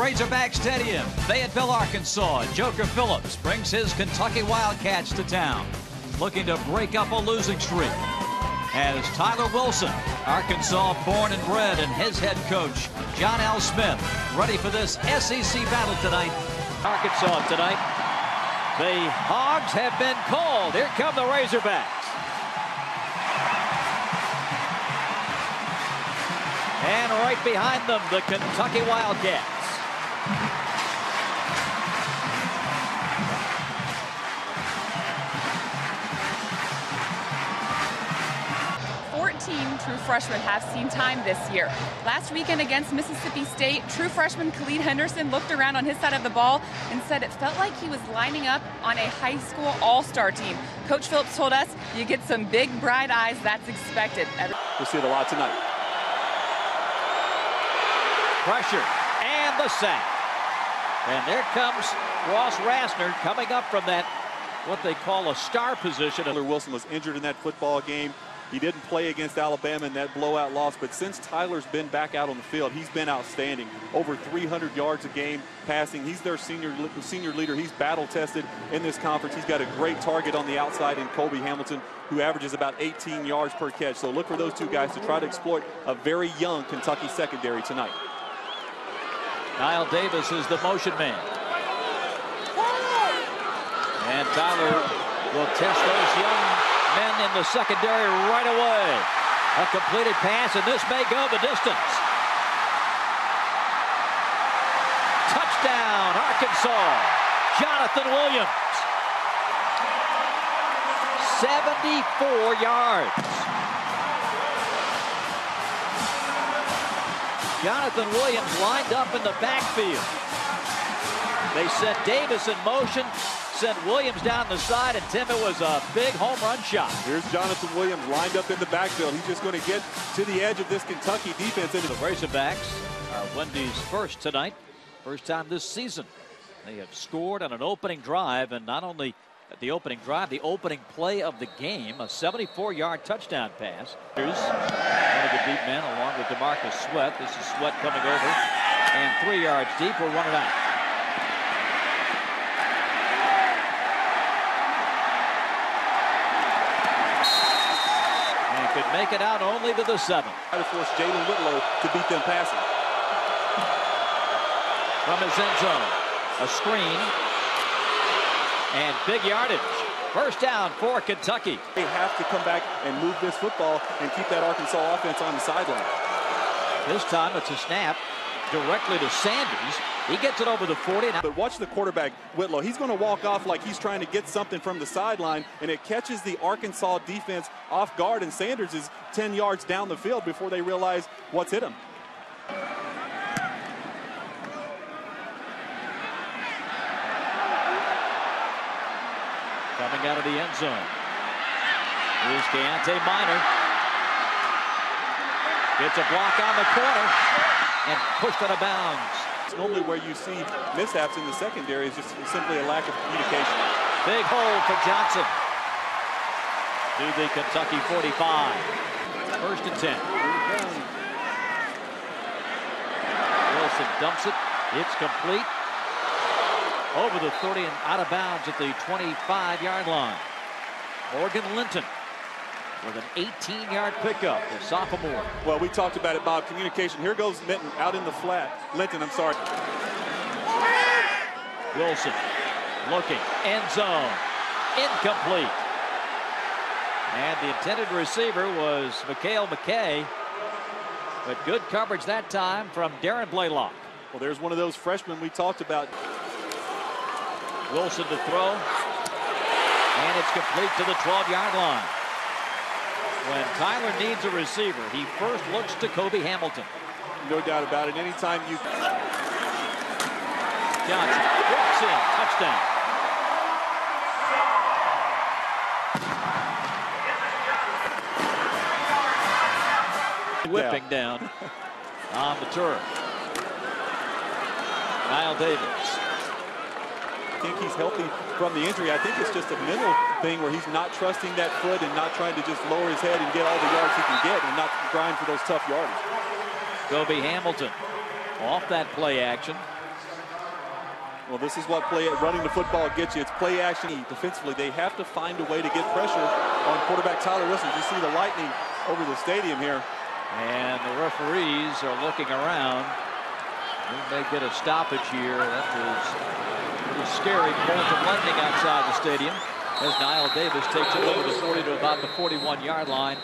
Razorback Stadium, Fayetteville, Arkansas. Joker Phillips brings his Kentucky Wildcats to town, looking to break up a losing streak. As Tyler Wilson, Arkansas born and bred, and his head coach, John L. Smith, ready for this SEC battle tonight. Arkansas tonight. The Hogs have been called. Here come the Razorbacks. And right behind them, the Kentucky Wildcats. 14 true freshmen have seen time this year. Last weekend against Mississippi State, true freshman Khalid Henderson looked around on his side of the ball and said it felt like he was lining up on a high school all-star team. Coach Phillips told us, you get some big, bright eyes, that's expected. We'll see it a lot tonight. Pressure and the sack. And there comes Ross Rassner coming up from that, what they call a star position. Tyler Wilson was injured in that football game. He didn't play against Alabama in that blowout loss, but since Tyler's been back out on the field, he's been outstanding. Over 300 yards a game passing. He's their senior leader. He's battle-tested in this conference. He's got a great target on the outside in Kobe Hamilton, who averages about 18 yards per catch. So look for those two guys to try to exploit a very young Kentucky secondary tonight. Kyle Davis is the motion man. And Tyler will test those young men in the secondary right away. A completed pass, and this may go the distance. Touchdown, Arkansas. Jonathan Williams. 74 yards. Jonathan Williams lined up in the backfield. They set Davis in motion, sent Williams down the side, and Tim, it was a big home run shot. Here's Jonathan Williams lined up in the backfield. He's just going to get to the edge of this Kentucky defense. The Razorbacks are Wendy's first tonight. First time this season. They have scored on an opening drive, and not only the opening drive, the opening play of the game, a 74-yard touchdown pass. Here's one of the deep men along with DeMarcus Sweat. This is Sweat coming over, and 3 yards deep. We'll run it out. And could make it out only to the 7. Try to force Jalen Whitlow to beat them passing. From his end zone, a screen. And big yardage. First down for Kentucky. They have to come back and move this football and keep that Arkansas offense on the sideline. This time it's a snap directly to Sanders. He gets it over the 40. But watch the quarterback, Whitlow. He's going to walk off like he's trying to get something from the sideline, and it catches the Arkansas defense off guard, and Sanders is 10 yards down the field before they realize what's hit him. Coming out of the end zone. Here's Keontae Minor. Gets a block on the corner and pushed out of bounds. Normally where you see mishaps in the secondary is just simply a lack of communication. Big hole for Johnson to the Kentucky 45. First and 10. Wilson dumps it. It's complete. Over the 30 and out of bounds at the 25-yard line. Morgan Linton with an 18-yard pickup, the sophomore. Well, we talked about it, Bob. Communication. Here goes Linton out in the flat. Linton, I'm sorry. Wilson looking. End zone. Incomplete. And the intended receiver was Mikhail McKay. But good coverage that time from Darren Blaylock. Well, there's one of those freshmen we talked about. Wilson to throw, and it's complete to the 12-yard line. When Tyler needs a receiver, he first looks to Kobe Hamilton. No doubt about it. Anytime you... Johnson walks in, touchdown. Whipping down on the turf. Kyle Davis. I think he's healthy from the injury. I think it's just a mental thing where he's not trusting that foot and not trying to just lower his head and get all the yards he can get and not grind for those tough yardage. Kobe Hamilton off that play action. Well, this is what running the football gets you. It's play action. Defensively, they have to find a way to get pressure on quarterback Tyler Wilson. You see the lightning over the stadium here. And the referees are looking around. We may get a stoppage here. That was pretty scary. Bolt of lightning outside the stadium as Niall Davis takes it over the 40 to about the 41-yard line.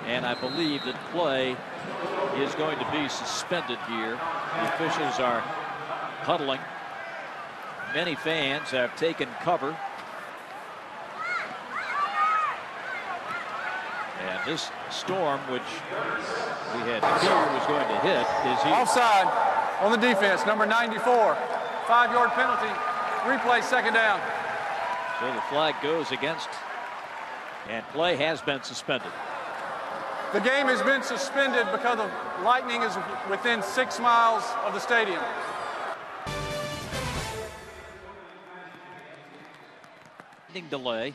And I believe that play is going to be suspended here. The officials are huddling. Many fans have taken cover. And this storm, which we had fear was going to hit, is here. Offside on the defense, number 94. 5-yard penalty. Replay, second down. So the flag goes against, and play has been suspended. The game has been suspended because the lightning is within 6 miles of the stadium. Delay.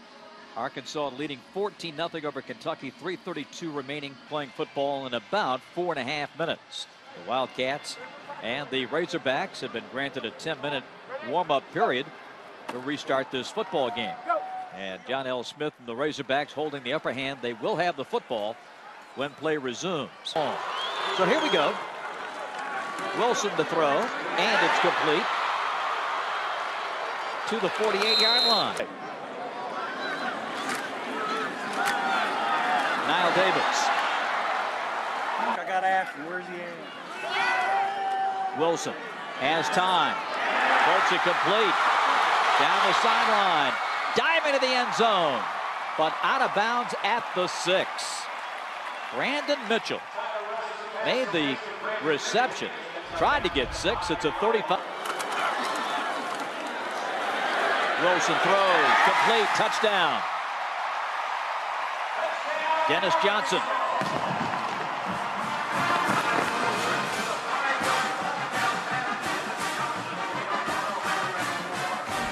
Arkansas leading 14-0 over Kentucky. 3:32 remaining playing football in about 4.5 minutes. The Wildcats and the Razorbacks have been granted a 10-minute warm-up period to restart this football game. And John L. Smith and the Razorbacks holding the upper hand. They will have the football when play resumes. So here we go. Wilson to throw, and it's complete to the 48-yard line. Niall Davis. I got to ask him, where's he at? Wilson has time. Bolts it complete. Down the sideline. Dive into the end zone. But out of bounds at the 6. Brandon Mitchell made the reception. Tried to get 6. It's a 35. Wilson throws. Complete. Touchdown. Dennis Johnson.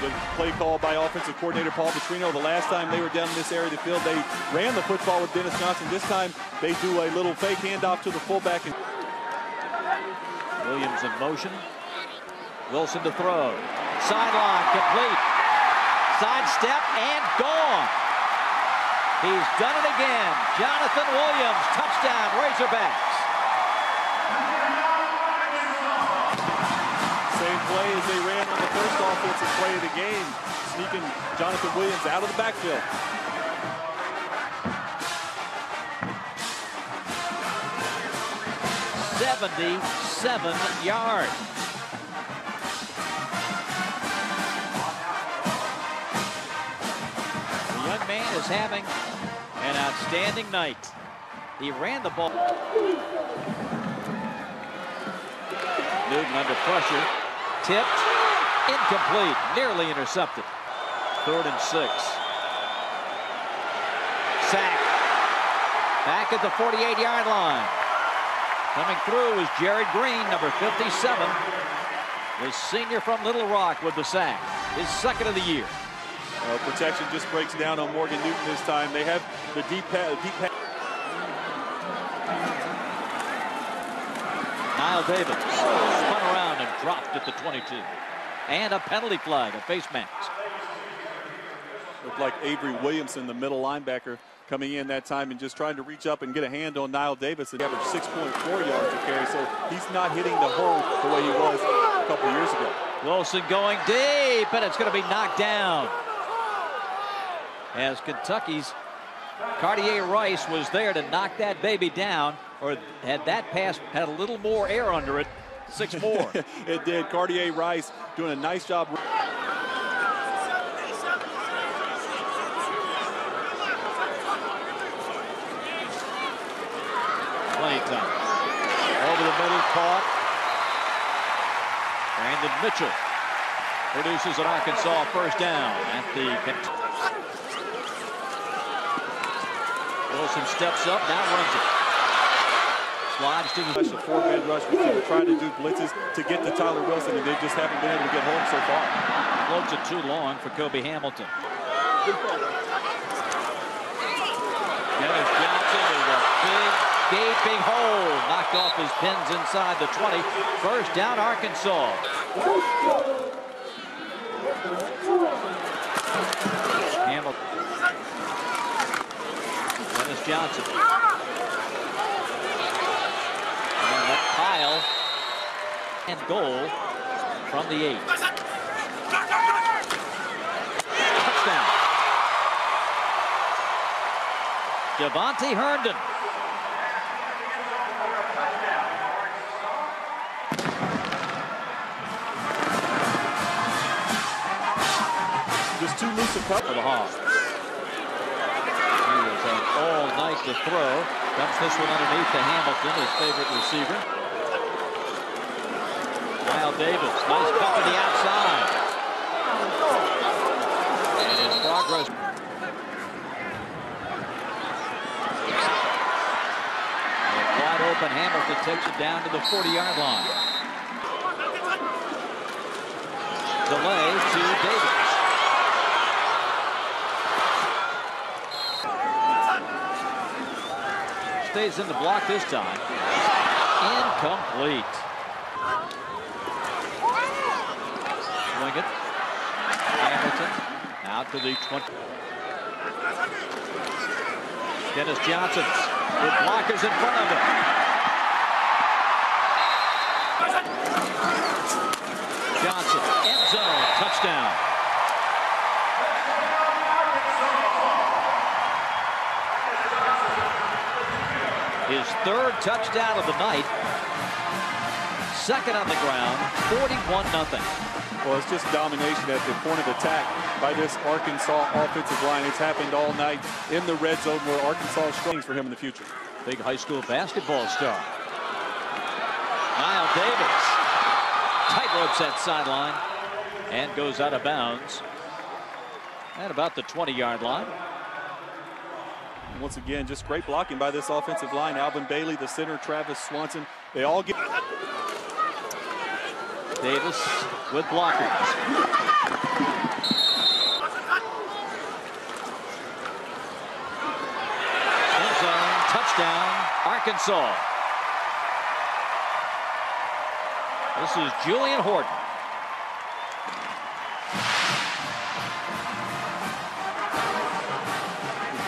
The play call by offensive coordinator Paul Petrino. The last time they were down in this area of the field, they ran the football with Dennis Johnson. This time they do a little fake handoff to the fullback. Williams in motion. Wilson to throw. Sideline complete. Sidestep and gone. He's done it again. Jonathan Williams, touchdown, Razorbacks. Same play as they ran on the first offensive play of the game. Sneaking Jonathan Williams out of the backfield. yards. The young man is having an outstanding night. He ran the ball. Newton under pressure. Tipped. Incomplete. Nearly intercepted. 3rd and 6. Sack. Back at the 48-yard line. Coming through is Jared Green, number 57. The senior from Little Rock with the sack. His 2nd of the year. Protection just breaks down on Morgan Newton this time. They have the deep pass. Niall Davis spun around and dropped at the 22. And a penalty flag, a face mask. Looked like Avery Williamson, the middle linebacker, coming in that time and just trying to reach up and get a hand on Niall Davis. He averaged 6.4 yards to carry, so he's not hitting the hole the way he was a couple years ago. Wilson going deep, and it's going to be knocked down. As Kentucky's Cartier Rice was there to knock that baby down, or had that pass had a little more air under it, 6'4". It did. Cartier Rice doing a nice job. Plenty of time. Over the middle, caught. Brandon Mitchell produces an Arkansas first down at the Kentucky. Wilson steps up, now runs it. Slides to the special 4-man rush. We're trying to do blitzes to get to Tyler Wilson, and they just haven't been able to get home so far. Floats it too long for Kobe Hamilton. Dennis Johnson with a big, gaping hole. Knocked off his pins inside the 20. First down, Arkansas. Hamilton. Dennis Johnson. And that pile and goal from the 8. Touchdown. Devontae Herndon. Just too loose a cut For the Hawks. He was all night to throw. Dumps this one underneath to Hamilton, his favorite receiver. Kyle Davis, nice cut to the outside. And his progress. And wide open, Hamilton takes it down to the 40-yard line. Delay to Davis. Stays in the block this time. Incomplete. Swing it. Hamilton out to the 20. Dennis Johnson with blockers in front of him. Johnson, end zone, touchdown. His third touchdown of the night. Second on the ground, 41-0. Well, it's just domination at the point of attack by this Arkansas offensive line. It's happened all night in the red zone where Arkansas is struggling for him in the future. Big high school basketball star. Kyle Davis tightropes that sideline and goes out of bounds at about the 20-yard line. And once again, just great blocking by this offensive line. Alvin Bailey, the center, Travis Swanson, they all get. Davis with blockers. End zone, touchdown, Arkansas. This is Julian Horton.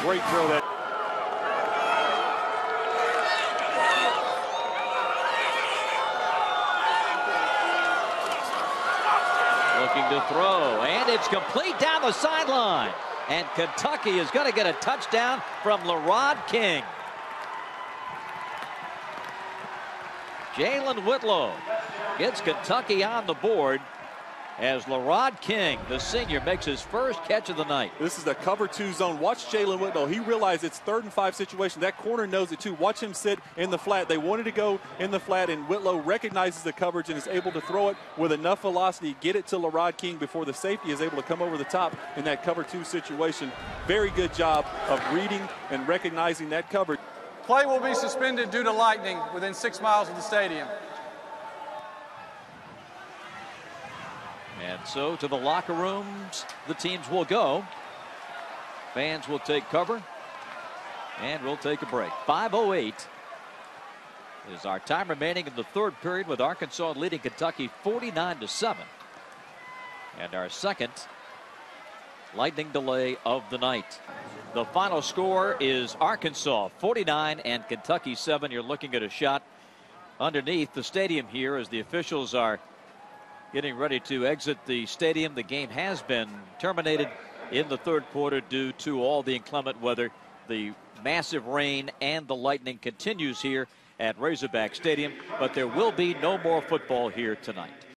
Great throw that. Looking to throw, and it's complete down the sideline. And Kentucky is going to get a touchdown from Lerod King. Jalen Whitlow gets Kentucky on the board as Lerod King, the senior, makes his first catch of the night. This is the cover 2 zone. Watch Jalen Whitlow. He realized it's 3rd and 5 situation. That corner knows it too. Watch him sit in the flat. They wanted to go in the flat, and Whitlow recognizes the coverage and is able to throw it with enough velocity, get it to Lerod King before the safety is able to come over the top in that cover 2 situation. Very good job of reading and recognizing that coverage. Play will be suspended due to lightning within 6 miles of the stadium. And so to the locker rooms, the teams will go. Fans will take cover, and we'll take a break. 5:08 is our time remaining in the third period, with Arkansas leading Kentucky 49-7. And our second lightning delay of the night. The final score is Arkansas 49 and Kentucky 7. You're looking at a shot underneath the stadium here as the officials are getting ready to exit the stadium. The game has been terminated in the third quarter due to all the inclement weather. The massive rain and the lightning continues here at Razorback Stadium, but there will be no more football here tonight.